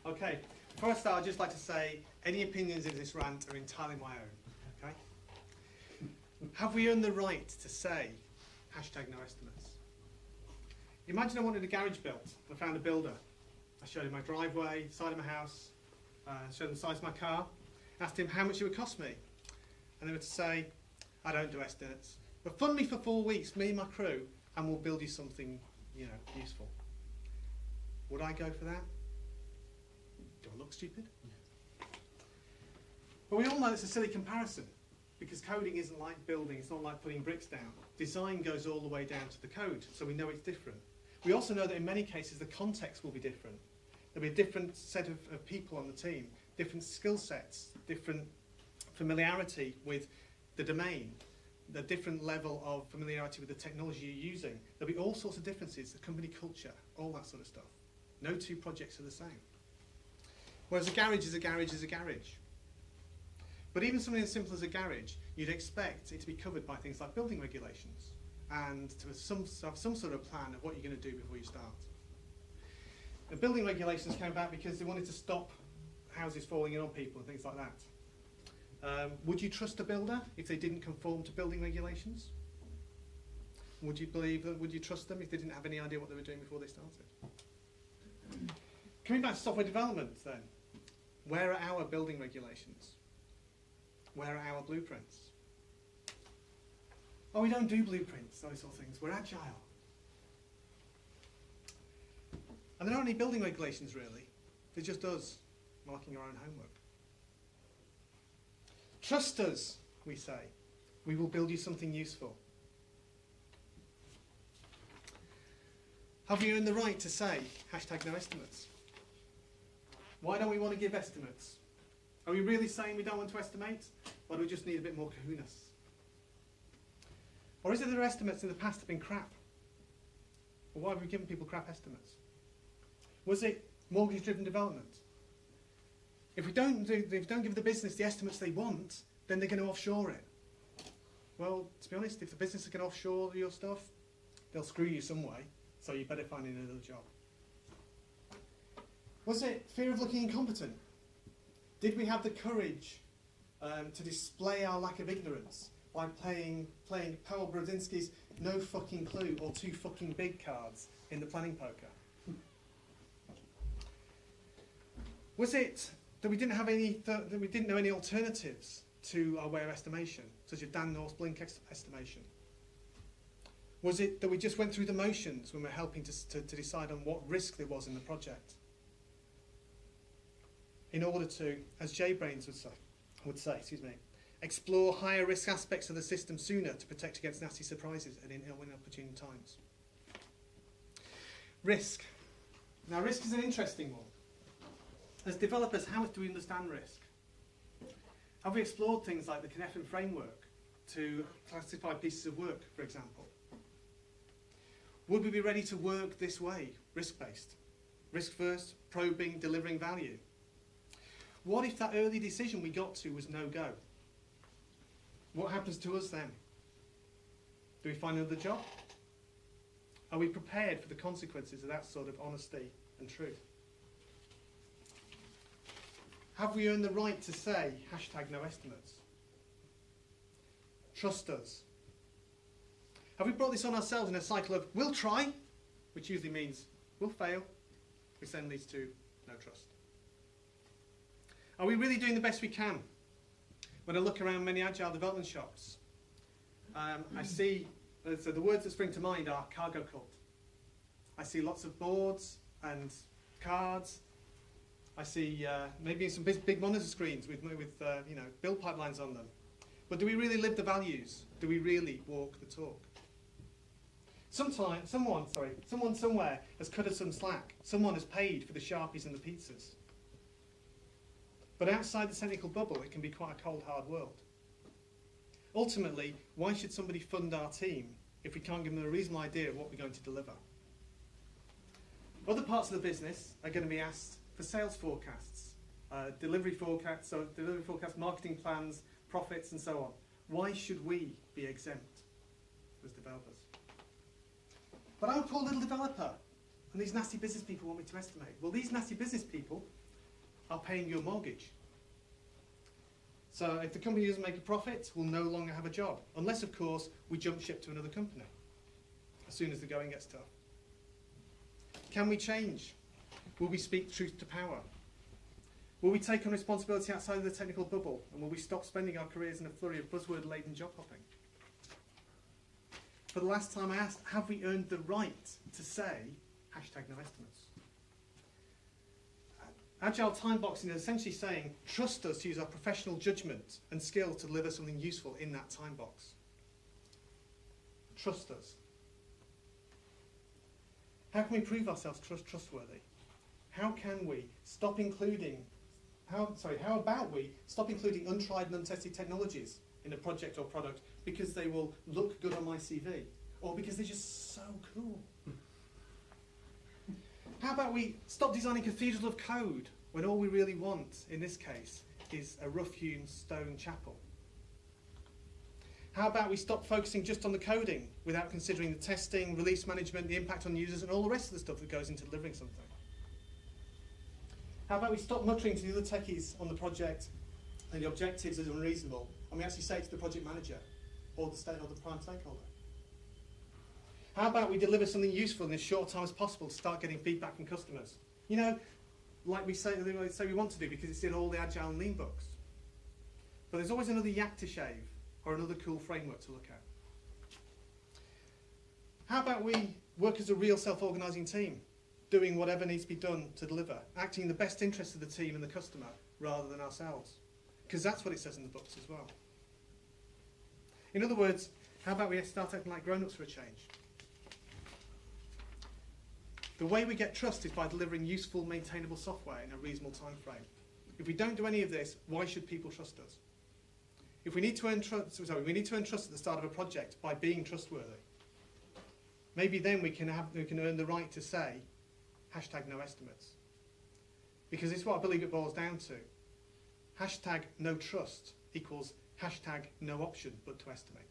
Okay, before I start, I'd just like to say any opinions in this rant are entirely my own. Okay? Have we earned the right to say hashtag no estimates? Imagine I wanted a garage built. I found a builder. I showed him my driveway, side of my house, showed him the size of my car, asked him how much it would cost me. And they were to say, I don't do estimates, but fund me for 4 weeks, me and my crew, and we'll build you something, useful. Would I go for that? Do I look stupid? But we all know it's a silly comparison, because coding isn't like building, it's not like putting bricks down. Design goes all the way down to the code, so we know it's different. We also know that in many cases the context will be different. There'll be a different set of people on the team, different skill sets, different familiarity with the domain, the different level of familiarity with the technology you're using. There'll be all sorts of differences, the company culture, all that sort of stuff. No two projects are the same. Whereas a garage is a garage is a garage. But even something as simple as a garage, you'd expect it to be covered by things like building regulations and to have some sort of plan of what you're going to do before you start. The building regulations came about because they wanted to stop houses falling in on people and things like that. Would you trust a builder if they didn't conform to building regulations? Would you trust them if they didn't have any idea what they were doing before they started? Coming back to software development then, where are our building regulations? Where are our blueprints? Oh, we don't do blueprints, those sort of things. We're agile. And there aren't any building regulations really. They're just us marking our own homework. Trust us, we say. We will build you something useful. Have we earned the right to say hashtag no estimates? Why don't we want to give estimates? Are we really saying we don't want to estimate? Or do we just need a bit more kahunas? Or is it that our estimates in the past have been crap? Or why have we given people crap estimates? Was it mortgage-driven development? If we don't give the business the estimates they want, then they're going to offshore it. Well, to be honest, if the business is going to offshore your stuff, they'll screw you some way, so you better find another job. Was it fear of looking incompetent? Did we have the courage to display our lack of ignorance by playing Powell Brodzinski's no fucking clue or too fucking big cards in the planning poker? Was it that we didn't have that we didn't know any alternatives to our way of estimation, such as Dan North's blink estimation? Was it that we just went through the motions when we were helping to decide on what risk there was in the project, in order to, as JBrains would say, explore higher risk aspects of the system sooner to protect against nasty surprises and in inopportune times? Risk. Now, risk is an interesting one. As developers, how much do we understand risk? Have we explored things like the Cynefin framework to classify pieces of work, for example? Would we be ready to work this way, risk-based? Risk first, probing, delivering value. What if that early decision we got to was no-go? What happens to us then? Do we find another job? Are we prepared for the consequences of that sort of honesty and truth? Have we earned the right to say hashtag no estimates? Trust us. Have we brought this on ourselves in a cycle of we'll try, which usually means we'll fail, which then leads to no trust? Are we really doing the best we can? When I look around many agile development shops, I see, so the words that spring to mind are cargo cult. I see lots of boards and cards. I see maybe some big monitor screens with build pipelines on them. But do we really live the values? Do we really walk the talk? Someone somewhere has cut us some slack. Someone has paid for the Sharpies and the pizzas. But outside the technical bubble, it can be quite a cold, hard world. Ultimately, why should somebody fund our team if we can't give them a reasonable idea of what we're going to deliver? Other parts of the business are going to be asked for sales forecasts, delivery forecasts, marketing plans, profits, and so on. Why should we be exempt as developers? But I'm a poor little developer, and these nasty business people want me to estimate. Well, these nasty business people are paying your mortgage. So if the company doesn't make a profit, we'll no longer have a job. Unless, of course, we jump ship to another company as soon as the going gets tough. Can we change? Will we speak truth to power? Will we take on responsibility outside of the technical bubble? And will we stop spending our careers in a flurry of buzzword-laden job hopping? For the last time I asked, have we earned the right to say, #no estimates? Agile time boxing is essentially saying, trust us to use our professional judgment and skill to deliver something useful in that time box. Trust us. How can we prove ourselves trustworthy? How about we stop including untried and untested technologies in a project or product because they will look good on my CV, or because they're just so cool? How about we stop designing cathedrals of code when all we really want, in this case, is a rough-hewn stone chapel? How about we stop focusing just on the coding without considering the testing, release management, the impact on users, and all the rest of the stuff that goes into delivering something? How about we stop muttering to the other techies on the project and the objectives are unreasonable, and we actually say to the project manager or the prime stakeholder? How about we deliver something useful in as short time as possible to start getting feedback from customers? You know, like we say we want to do, because it's in all the Agile and Lean books. But there's always another yak to shave or another cool framework to look at. How about we work as a real self-organising team, doing whatever needs to be done to deliver, acting in the best interest of the team and the customer rather than ourselves? Because that's what it says in the books as well. In other words, how about we start acting like grown-ups for a change? The way we get trust is by delivering useful, maintainable software in a reasonable time frame. If we don't do any of this, why should people trust us? If we need to earn trust, we need to earn trust at the start of a project by being trustworthy. Maybe then we can earn the right to say, #no estimates. Because it's what I believe it boils down to. #no trust equals #no option but to estimate.